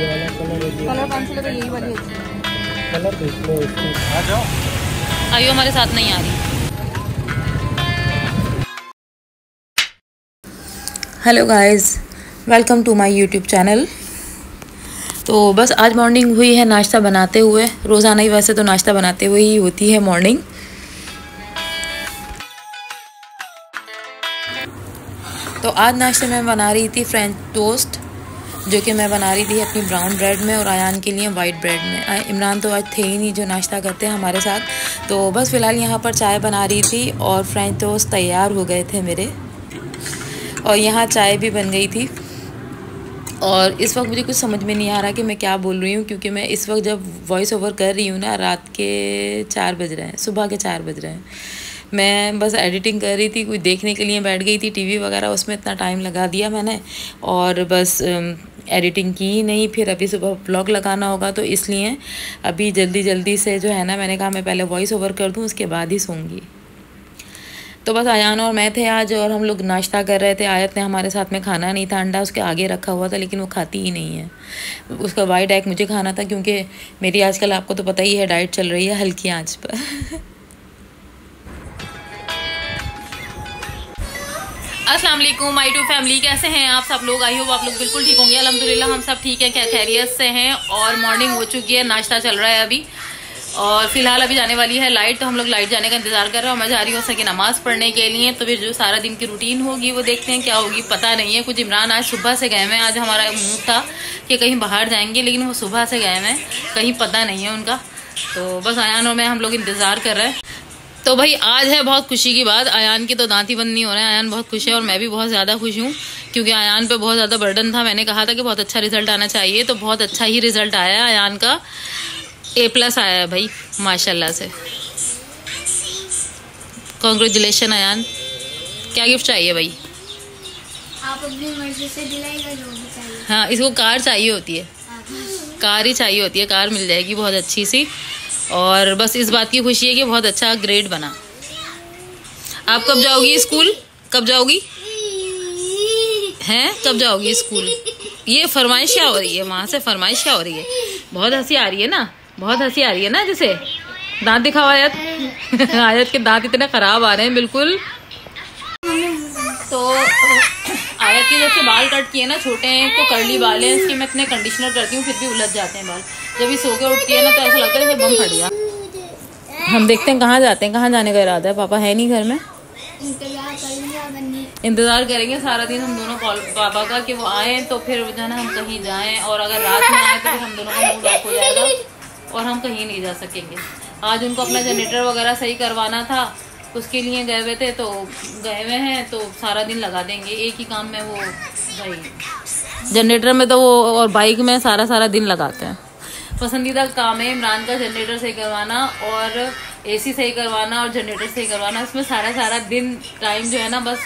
ये वाला कलर है, कलर पेंसिल है तो यही वाली अच्छी है। कलर देख लो इसकी। आ जाओ। आइयो हमारे साथ नहीं आ रही। Hello guys, welcome to my YouTube channel. तो बस आज मॉर्निंग हुई है नाश्ता बनाते हुए। रोज़ाना ही वैसे तो नाश्ता बनाते हुए ही होती है मॉर्निंग। तो आज नाश्ते में बना रही थी फ्रेंच टोस्ट, जो कि मैं बना रही थी अपनी ब्राउन ब्रेड में और आयान के लिए वाइट ब्रेड में। इमरान तो आज थे ही नहीं जो नाश्ता करते हैं हमारे साथ। तो बस फ़िलहाल यहाँ पर चाय बना रही थी और फ्रेंच टोस्ट तैयार हो गए थे मेरे, और यहाँ चाय भी बन गई थी। और इस वक्त मुझे कुछ समझ में नहीं आ रहा कि मैं क्या बोल रही हूँ, क्योंकि मैं इस वक्त जब वॉइस ओवर कर रही हूँ ना, रात के 4 बज रहे हैं, सुबह के 4 बज रहे हैं। मैं बस एडिटिंग कर रही थी, कुछ देखने के लिए बैठ गई थी टीवी वगैरह, उसमें इतना टाइम लगा दिया मैंने और बस एडिटिंग की ही नहीं। फिर अभी सुबह व्लॉग लगाना होगा, तो इसलिए अभी जल्दी से जो है ना, मैंने कहा मैं पहले वॉइस ओवर कर दूँ, उसके बाद ही सोऊंगी। तो बस आयान और मैं थे आज, और हम लोग नाश्ता कर रहे थे। आयत ने हमारे साथ में खाना नहीं था, अंडा उसके आगे रखा हुआ था, लेकिन वो खाती ही नहीं है। उसका वाइट एग मुझे खाना था, क्योंकि मेरी आजकल आपको तो पता ही है डाइट चल रही है हल्की आंच पर। अस्सलाम वालेकुम माय टू फैमिली, कैसे हैं आप सब लोग? आई होप आप लोग बिल्कुल ठीक होंगे। अल्हम्दुलिल्लाह हम सब ठीक है, क्या खैरियत से हैं। और मॉर्निंग हो चुकी है, नाश्ता चल रहा है अभी, और फिलहाल अभी जाने वाली है लाइट, तो हम लोग लाइट जाने का इंतजार कर रहे हैं। और मैं जा रही हूँ सकी नमाज पढ़ने के लिए। तो फिर जो सारा दिन की रूटीन होगी वो देखते हैं क्या होगी, पता नहीं है। कुछ इमरान आज सुबह से गए हुए हैं, आज हमारा मूड था कि कहीं बाहर जाएंगे, लेकिन वो सुबह से गए हुए हैं, कहीं पता नहीं है उनका। तो बस आयान और मैं हम लोग इंतज़ार कर रहे हैं। तो भाई आज है बहुत खुशी की बात, आयान की तो दांत ही बंद नहीं हो रहे हैं। आयान बहुत खुश है और मैं भी बहुत ज़्यादा खुश हूँ, क्योंकि आयान पे बहुत ज़्यादा बर्डन था। मैंने कहा था कि बहुत अच्छा रिजल्ट आना चाहिए, तो बहुत अच्छा ही रिजल्ट आया है। आयान का A+ आया है भाई, माशाल्लाह से। कॉन्ग्रेचुलेशन आयान। क्या गिफ्ट चाहिए भाई? आप अपनी मर्जी से दिलाएगा जो भी चाहिए। हाँ, इसको कार चाहिए होती है, कार ही चाहिए होती है, कार मिल जाएगी बहुत अच्छी सी। और बस इस बात की खुशी है कि बहुत अच्छा ग्रेड बना। आप कब जाओगी स्कूल? कब जाओगी हैं? कब जाओगी स्कूल? ये फरमाइश क्या हो रही है? वहाँ से फरमाइश क्या हो रही है? बहुत हंसी आ रही है ना, बहुत हंसी आ रही है ना। जैसे दांत दिखाओ आयत। आयत के दांत इतने खराब आ रहे हैं बिल्कुल। तो आयत के जैसे बाल कट किए ना, छोटे हैं तो कर्ली बाल हैं इसके, मैं इतने कंडीशनर करती हूँ फिर भी उलझ जाते हैं बाल। जब ये सो के उठती है ना, तो ऐसा लगता है जैसे बम फट गया। हम देखते हैं कहाँ जाते हैं, कहाँ जाने का इरादा है? पापा है नहीं घर में, इंतजार करेंगे सारा दिन हम दोनों पापा का कि वो आए, तो फिर जो है ना हम कहीं जाएं। और अगर रात में आए तो फिर हम दोनों का मूड ऑफ हो जाएगा और हम कहीं नहीं जा सकेंगे। आज उनको अपना जनरेटर वगैरह सही करवाना था, उसके लिए गए हुए थे, तो गए हुए हैं, तो सारा दिन लगा देंगे एक ही काम में। वो भाई जनरेटर में तो वो और बाइक में सारा दिन लगाते हैं। पसंदीदा काम है इमरान का जनरेटर सही करवाना और AC सही करवाना और जनरेटर सही करवाना। इसमें सारा दिन टाइम जो है ना बस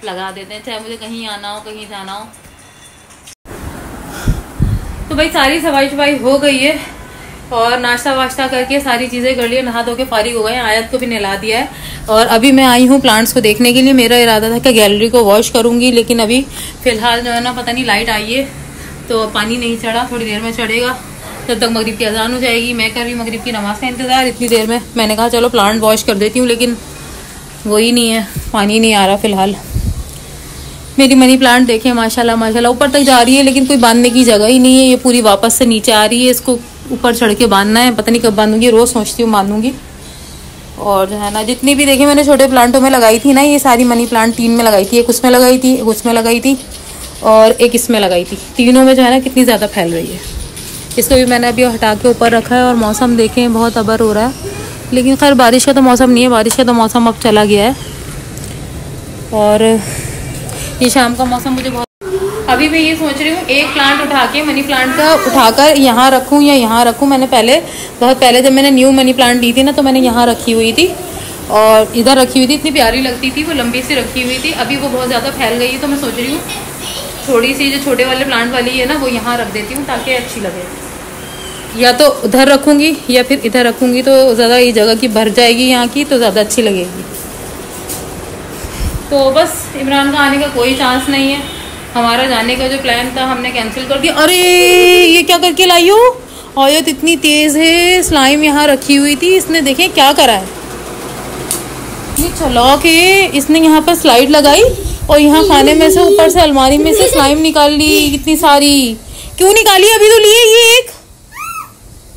लगा देते हैं, चाहे मुझे कहीं आना हो कहीं जाना हो। तो भाई सारी सफाई हो गई है और नाश्ता वाश्ता करके सारी चीज़ें कर लिए, नहा धो के फारिग हो गए हैं। आयत को भी नहला दिया है और अभी मैं आई हूँ प्लांट्स को देखने के लिए। मेरा इरादा था कि गैलरी को वॉश करूँगी, लेकिन अभी फ़िलहाल जो है ना पता नहीं लाइट आई है तो पानी नहीं चढ़ा, थोड़ी देर में चढ़ेगा। जब तक मगरिब की अजान हो जाएगी, मैं कर रही मगरिब की नमाज का इंतज़ार। इतनी देर में मैंने कहा चलो प्लांट वॉश कर देती हूँ, लेकिन वही नहीं है, पानी नहीं आ रहा फ़िलहाल। मेरी मनी प्लांट देखें माशाल्लाह ऊपर तक जा रही है, लेकिन कोई बांधने की जगह ही नहीं है। ये पूरी वापस से नीचे आ रही है, इसको ऊपर चढ़ के बांधना है, पता नहीं कब बांधूंगी। रोज़ सोचती हूँ बांधूंगी। और जो है ना जितनी भी देखे मैंने छोटे प्लांटों में लगाई थी ना, ये सारी मनी प्लांट 3 में लगाई थी। एक उसमें लगाई थी, एक उसमें लगाई थी और एक इसमें लगाई थी। तीनों में जो है ना कितनी ज़्यादा फैल रही है। इसको भी मैंने अभी हटा के ऊपर रखा है। और मौसम देखें बहुत अबर हो रहा है, लेकिन खैर बारिश का तो मौसम नहीं है, बारिश का तो मौसम अब चला गया है। और ये शाम का मौसम मुझे बहुत, अभी मैं ये सोच रही हूँ एक प्लांट उठा के मनी प्लांट का उठाकर यहाँ रखूँ या यहाँ रखूँ। मैंने बहुत पहले जब मैंने न्यू मनी प्लांट ली थी ना, तो मैंने यहाँ रखी हुई थी और इधर रखी हुई थी, इतनी प्यारी लगती थी, वो लंबी सी रखी हुई थी। अभी वो बहुत ज़्यादा फैल गई है, तो मैं सोच रही हूँ थोड़ी सी जो छोटे वाले प्लांट वाली है ना, वो यहाँ रख देती हूँ ताकि अच्छी लगे। या तो उधर रखूँगी या फिर इधर रखूँगी, तो ज़्यादा ये जगह की भर जाएगी यहाँ की, तो ज़्यादा अच्छी लगेगी। तो बस इमरान का आने का कोई चांस नहीं है, हमारा जाने का जो प्लान था हमने कैंसिल कर दिया। अरे ये क्या करके लाई हो? आयत इतनी तेज है, स्लाइम यहाँ रखी हुई थी, इसने देखें क्या करा है, ये चला के इसने यहाँ पर स्लाइड लगाई और यहाँ खाने में से ऊपर से अलमारी में से स्लाइम निकाल ली कितनी सारी। क्यों निकाली? अभी तो लिए ये एक।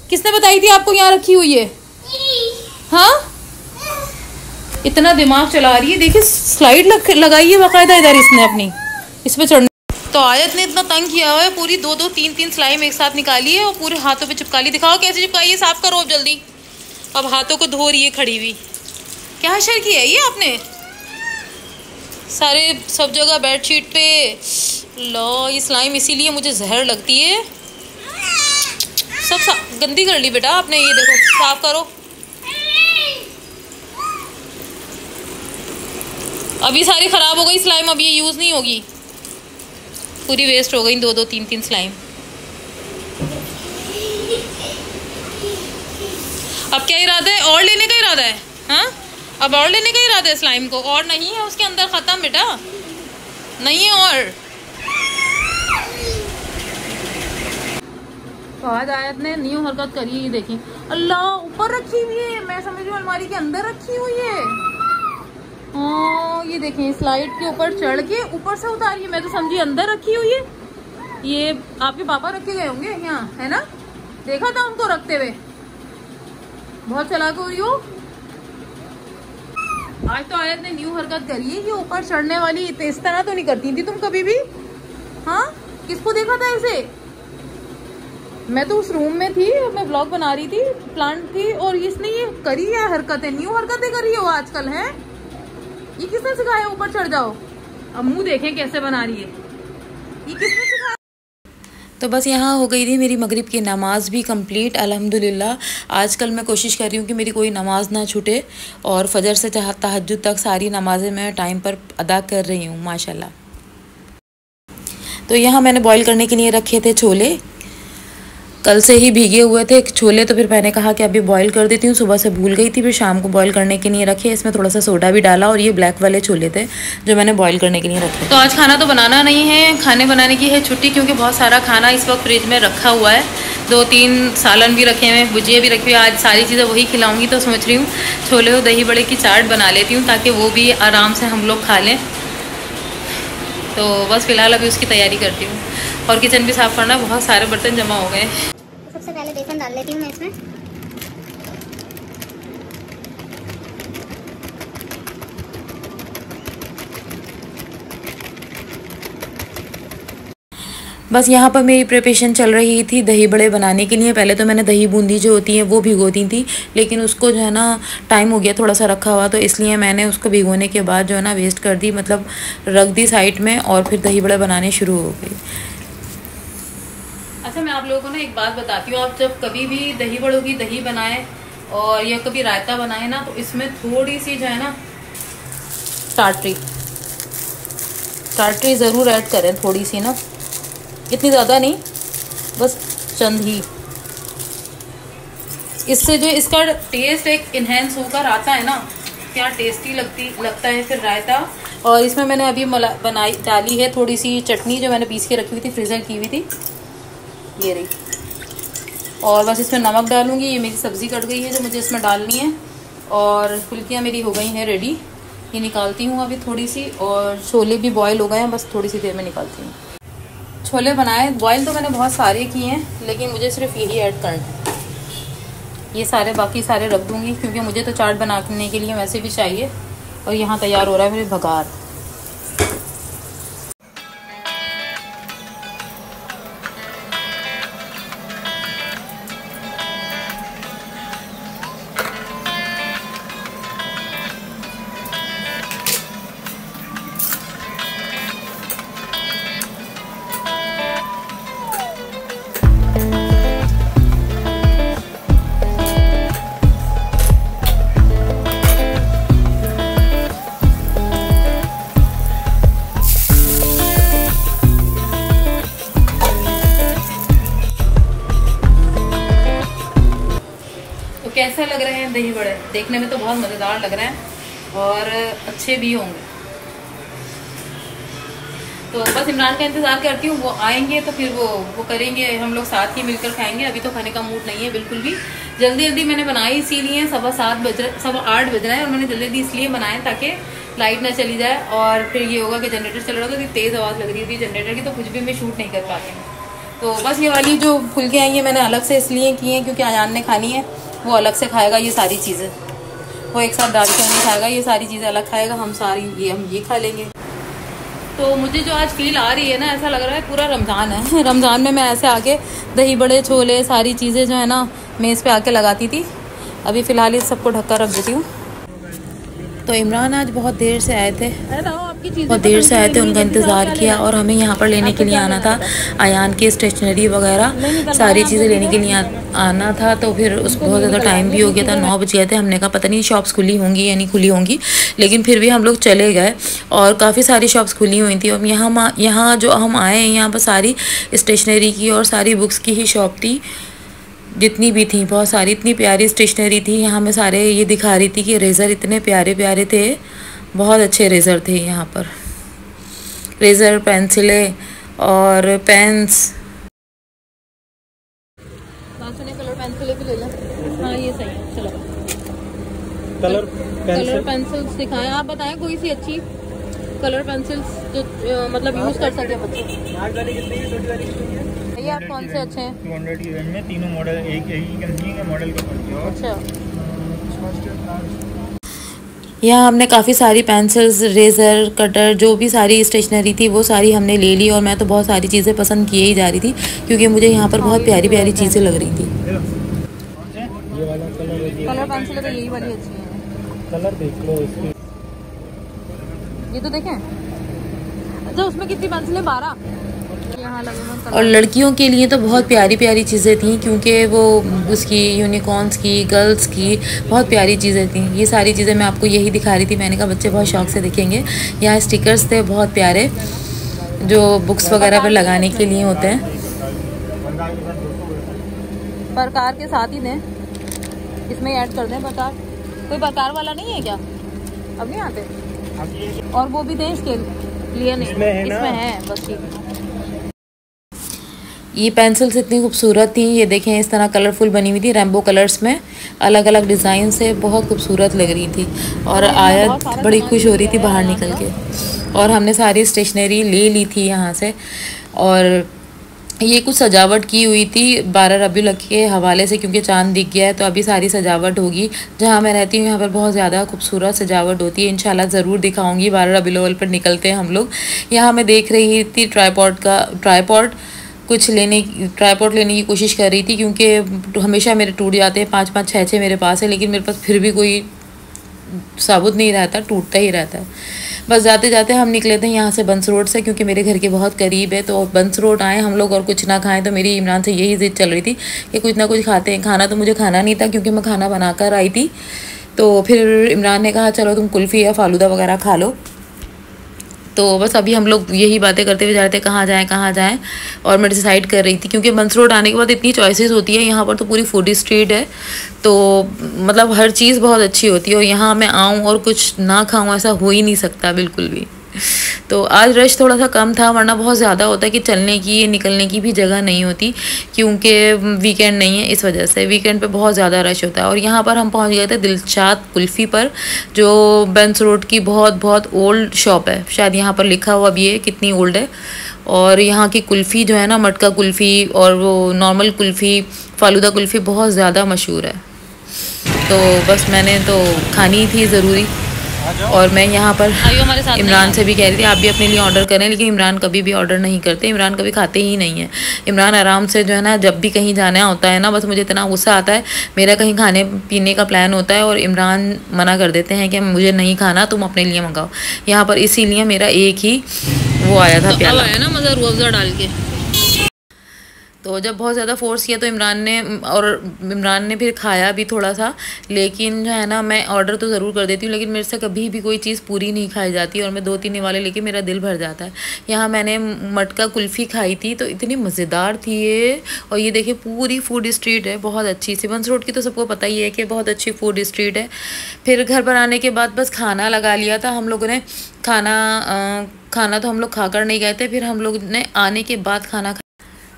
किसने बताई थी आपको यहाँ रखी हुई है? हाँ, इतना दिमाग चला रही है। देखिए स्लाइड लगाई है बाकायदा इधर इसने अपनी, इस पे चढ़ने। तो आयत ने इतना तंग किया हुआ है, पूरी 2-2 3-3 स्लाइम एक साथ निकाली है और पूरे हाथों पे चिपका ली। दिखाओ कैसे चिपकाई है, साफ करो अब जल्दी। अब हाथों को धो रही है खड़ी हुई। क्या हशर किया है ये आपने? सारे सब जगह बेडशीट पे। लो ये स्लाइम इसीलिए मुझे जहर लगती है। सब गंदी कर ली बेटा आपने। ये देखो साफ करो। अभी सारी खराब हो गई स्लाइम, अब ये यूज़ नहीं होगी, पूरी वेस्ट हो गई 2-2 3-3 स्लाइम। अब क्या इरादा है? और लेने का इरादा है? हाँ, अब और लेने का इरादा है स्लाइम को? और नहीं है उसके अंदर, ख़त्म बेटा, नहीं है और। तो आज आयत ने न्यू हरकत करी है, देखी। अल्लाह, ऊपर रखी हुई है, मैं समझ रही हूँ अलमारी के अंदर रखी हुई है। हाँ ये देखें, स्लाइड के ऊपर चढ़ के ऊपर से उतारी है, मैं तो समझी अंदर रखी हुई है। ये आपके पापा रखे गए होंगे यहाँ, है ना? देखा था उनको रखते हुए। बहुत चालाक हो रही हो। आज तो आयत ने न्यू हरकत करी है कि ऊपर चढ़ने वाली। इस तरह तो नहीं करती थी तुम कभी भी। हाँ, किसको देखा था ऐसे? मैं तो उस रूम में थी, मैं व्लॉग बना रही थी, प्लांट थी, और इसने ये करी है हरकतें, न्यू हरकतें करी है वो आजकल। है ये किसने सिखाया ऊपर चढ़ जाओ? अब मुंह देखें कैसे बना रही है, ये किसने सिखाया? तो बस यहाँ हो गई थी मेरी मगरिब की नमाज़ भी कंप्लीट अल्हम्दुलिल्लाह। आजकल मैं कोशिश कर रही हूँ कि मेरी कोई नमाज़ ना छूटे और फजर से तहज्जुद तक सारी नमाज़ें मैं टाइम पर अदा कर रही हूँ माशाल्लाह। तो यहाँ मैंने बॉईल करने के लिए रखे थे छोले, कल से ही भीगे हुए थे छोले, तो फिर मैंने कहा कि अभी बॉईल कर देती हूँ। सुबह से भूल गई थी, फिर शाम को बॉईल करने के लिए रखे। इसमें थोड़ा सा सोडा भी डाला और ये ब्लैक वाले छोले थे जो मैंने बॉईल करने के लिए रखे। तो आज खाना तो बनाना नहीं है, खाने बनाने की है छुट्टी, क्योंकि बहुत सारा खाना इस वक्त फ्रिज में रखा हुआ है। 2-3 सालन भी रखे हुए हैं, भुजिया भी रखी हुई है। आज सारी चीज़ें वही खिलाऊँगी, तो सोच रही हूँ छोले और दही बड़े की चाट बना लेती हूँ ताकि वो भी आराम से हम लोग खा लें। तो बस फ़िलहाल अभी उसकी तैयारी करती हूँ और किचन भी साफ़ करना, बहुत सारे बर्तन जमा हो गए। सबसे पहले बेसन डाल लेती हूँ मैं इसमें। बस यहाँ पर मेरी प्रिपरेशन चल रही थी दही बड़े बनाने के लिए। पहले तो मैंने दही बूंदी जो होती है वो भिगो दी थी, लेकिन उसको जो है ना टाइम हो गया थोड़ा सा रखा हुआ, तो इसलिए मैंने उसको भिगोने के बाद जो है ना वेस्ट कर दी, मतलब रख दी साइड में, और फिर दही बड़े बनाने शुरू हो गई। अच्छा, मैं आप लोगों को ना एक बात बताती हूँ। आप जब कभी भी दही बड़ों की दही बनाए और या कभी रायता बनाए ना, तो इसमें थोड़ी सी जो है ना टाटरी ज़रूर ऐड करें, थोड़ी सी ना, इतनी ज़्यादा नहीं, बस चंद ही। इससे जो इसका टेस्ट एक इन्हेंस होकर आता है ना, क्या टेस्टी लगता है फिर रायता। और इसमें मैंने अभी डाली है थोड़ी सी चटनी जो मैंने पीस के रखी हुई थी, फ्रीज़र की हुई थी, ये रही। और बस इसमें नमक डालूंगी। ये मेरी सब्ज़ी कट गई है जो मुझे इसमें डालनी है, और फुल्कियाँ मेरी हो गई हैं रेडी, ये निकालती हूँ अभी थोड़ी सी। और छोले भी बॉयल हो गए हैं, बस थोड़ी सी देर में निकालती हूँ। छोले बनाए, बॉयल तो मैंने बहुत सारे किए हैं, लेकिन मुझे सिर्फ यही ऐड करना है। ये सारे बाकी सारे रख दूँगी, क्योंकि मुझे तो चाट बनाने के लिए वैसे भी चाहिए। और यहाँ तैयार हो रहा है मेरे भगार। कैसे लग रहे हैं दही बड़े? देखने में तो बहुत मज़ेदार लग रहे हैं और अच्छे भी होंगे। तो बस इमरान का इंतज़ार करती हूँ, वो आएंगे तो फिर वो करेंगे, हम लोग साथ ही मिलकर खाएंगे। अभी तो खाने का मूड नहीं है बिल्कुल भी। जल्दी जल्दी मैंने बनाई इसीलिए 7:15 बज रहे, 7:08 बज रहा है, और मैंने जल्दी जल्दी इसलिए बनाया ताकि लाइट ना चली जाए। और फिर ये होगा कि जनरेटर चल रहा था, तो तेज़ आवाज़ लग रही थी जनरेटर की, तो कुछ भी मैं शूट नहीं कर पाती हूँ। तो बस ये वाली जो फुलके आई हैं मैंने अलग से इसलिए की हैं क्योंकि अयान ने खानी है, वो अलग से खाएगा ये सारी चीज़ें, वो एक साथ डाल के नहीं खाएगा, ये सारी चीज़ें अलग खाएगा, हम ये खा लेंगे। तो मुझे जो आज फील आ रही है ना, ऐसा लग रहा है पूरा रमज़ान है। रमज़ान में मैं ऐसे आके दही बड़े छोले सारी चीज़ें जो है ना मेज़ पे आके लगाती थी। अभी फ़िलहाल इस सबको ढक्का रख देती हूँ। तो इमरान आज बहुत देर से आए थे, उनका इंतज़ार किया और हमें यहाँ पर लेने के लिए आना था। अयान की स्टेशनरी वगैरह सारी चीज़ें लेने के लिए आना था, तो फिर उसको बहुत ज़्यादा टाइम भी हो गया था, 9 बज गए थे। हमने कहा पता नहीं शॉप्स खुली होंगी या नहीं खुली होंगी, लेकिन फिर भी हम लोग चले गए और काफ़ी सारी शॉप्स खुली हुई थी। और यहाँ जो हम आए हैं यहाँ पर सारी स्टेशनरी की और सारी बुक्स की ही शॉप थी, जितनी भी थी बहुत सारी, इतनी प्यारी स्टेशनरी थी। यहाँ मैं सारे ये दिखा रही थी कि रेज़र इतने प्यारे प्यारे थे, बहुत अच्छे रेज़र थे यहाँ पर, रेज़र, पेंसिलें और पेन्स। कलर पेंसिलें भी ले लें। हाँ ये सही है, चलो कलर पेंसिल्स दिखाएं, आप बताएं कोई सी अच्छी कलर पेंसिल्स जो मतलब यूज़ कर सके बच्चे। ये आप कौन से अच्छे हैं? 200 की रेंज में तीनों मॉडल एक ही कंपनी के मॉडल के पड़ते हैं। अच्छा, यहाँ हमने काफ़ी सारी पेंसिल्स, रेज़र, कटर, जो भी सारी स्टेशनरी थी वो सारी हमने ले ली। और मैं तो बहुत सारी चीज़ें पसंद किए ही जा रही थी क्योंकि मुझे यहाँ पर बहुत प्यारी प्यारी चीज़ें लग रही थी। ये वाला कलर पेंसिल तो यही वाली अच्छी है। कलर देख लो इसकी, ये तो देखें। अच्छा उसमें कितनी पेंसिलें? 12 यहाँ लगे। और लड़कियों के लिए तो बहुत प्यारी प्यारी चीज़ें थी क्योंकि वो उसकी यूनिकॉर्न्स की, गर्ल्स की बहुत प्यारी चीज़ें थी। ये सारी चीज़ें मैं आपको यही दिखा रही थी। मैंने कहा बच्चे बहुत शौक से देखेंगे। यहाँ स्टिकर्स थे बहुत प्यारे जो बुक्स वगैरह पर लगाने के लिए होते हैं। प्रकार के साथ ही दें, इसमें ऐड कर दें प्रकार। कोई प्रकार वाला नहीं है क्या? अब नहीं आते। और वो भी दें स्केल लिए नहीं, इसमें है बस ठीक है। ये पेंसिल्स इतनी खूबसूरत थी, ये देखें इस तरह कलरफुल बनी हुई थी, रेनबो कलर्स में अलग अलग डिज़ाइन से बहुत खूबसूरत लग रही थी। और आयत बड़ी खुश हो रही थी बाहर निकल के। और हमने सारी स्टेशनरी ले ली थी यहाँ से। और ये कुछ सजावट की हुई थी 12 रबीउल के हवाले से क्योंकि चांद दिख गया है, तो अभी सारी सजावट होगी। जहाँ मैं रहती हूँ यहाँ पर बहुत ज़्यादा खूबसूरत सजावट होती है। इंशाल्लाह ज़रूर दिखाऊंगी। 12 रबीउल पर निकलते हैं हम लोग। यहाँ मैं देख रही थी ट्राईपॉड लेने की कोशिश कर रही थी क्योंकि हमेशा मेरे टूट जाते हैं। 5-5, 6-6 मेरे पास है, लेकिन मेरे पास फिर भी कोई साबुत नहीं रहता, टूटता ही रहता है। बस जाते जाते हम निकले थे यहाँ से बंस रोड से क्योंकि मेरे घर के बहुत करीब है। तो बंस रोड आए हम लोग और कुछ ना खाएं, तो मेरी इमरान से यही ज़िद चल रही थी कि कुछ ना कुछ खाते हैं। खाना तो मुझे खाना नहीं था क्योंकि मैं खाना बना कर आई थी। तो फिर इमरान ने कहा चलो तुम कुल्फ़ी या फालूदा वगैरह खा लो। तो बस अभी हम लोग यही बातें करते हुए जा रहे थे कहाँ जाएं। और मैं डिसाइड कर रही थी क्योंकि बंस रोड आने के बाद इतनी चॉइसेस होती है। यहाँ पर तो पूरी फूडी स्ट्रीट है, तो मतलब हर चीज़ बहुत अच्छी होती है। और यहाँ मैं आऊँ और कुछ ना खाऊँ ऐसा हो ही नहीं सकता बिल्कुल भी। तो आज रश थोड़ा सा कम था, वरना बहुत ज़्यादा होता है कि चलने की निकलने की भी जगह नहीं होती क्योंकि वीकेंड नहीं है। इस वजह से वीकेंड पे बहुत ज़्यादा रश होता है। और यहाँ पर हम पहुँच गए थे दिलशाद कुल्फ़ी पर, जो बंस रोड की बहुत ओल्ड शॉप है। शायद यहाँ पर लिखा हुआ भी है कितनी ओल्ड है। और यहाँ की कुल्फ़ी जो है ना, मटका कुल्फ़ी और वो नॉर्मल कुल्फ़ी, फालूदा कुल्फ़ी बहुत ज़्यादा मशहूर है। तो बस मैंने तो खानी थी ज़रूरी। और मैं यहाँ पर इमरान से भी कह रही थी आप भी अपने लिए ऑर्डर करें, लेकिन इमरान कभी भी ऑर्डर नहीं करते। इमरान कभी खाते ही नहीं है। इमरान आराम से जो है ना, जब भी कहीं जाना होता है ना, बस मुझे इतना गुस्सा आता है। मेरा कहीं खाने पीने का प्लान होता है और इमरान मना कर देते हैं कि मुझे नहीं खाना, तुम अपने लिए मंगाओ। यहाँ पर इसीलिए मेरा एक ही वो आया था प्याला है ना, मज़ा रूह अफ़ज़ा डाल के। तो जब बहुत ज़्यादा फोर्स किया तो इमरान ने फिर खाया भी थोड़ा सा, लेकिन जो है ना मैं ऑर्डर तो ज़रूर कर देती हूँ, लेकिन मेरे से कभी भी कोई चीज़ पूरी नहीं खाई जाती और मैं 2-3 वाले लेके मेरा दिल भर जाता है। यहाँ मैंने मटका कुल्फ़ी खाई थी तो इतनी मज़ेदार थी ये। और ये देखिए पूरी फूड स्ट्रीट है, बहुत अच्छी। सिवंस रोड की तो सबको पता ही है कि बहुत अच्छी फूड स्ट्रीट है। फिर घर पर आने के बाद बस खाना लगा लिया था हम लोगों ने। खाना तो हम लोग खाकर नहीं गए थे, फिर हम लोग ने आने के बाद खाना।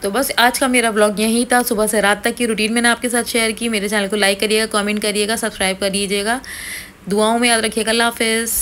तो बस आज का मेरा ब्लॉग यही था, सुबह से रात तक की रूटीन मैंने आपके साथ शेयर की। मेरे चैनल को लाइक करिएगा, कमेंट करिएगा, सब्सक्राइब कर लीजिएगा, दुआओं में याद रखिएगा। अल्लाह हाफ़िज़।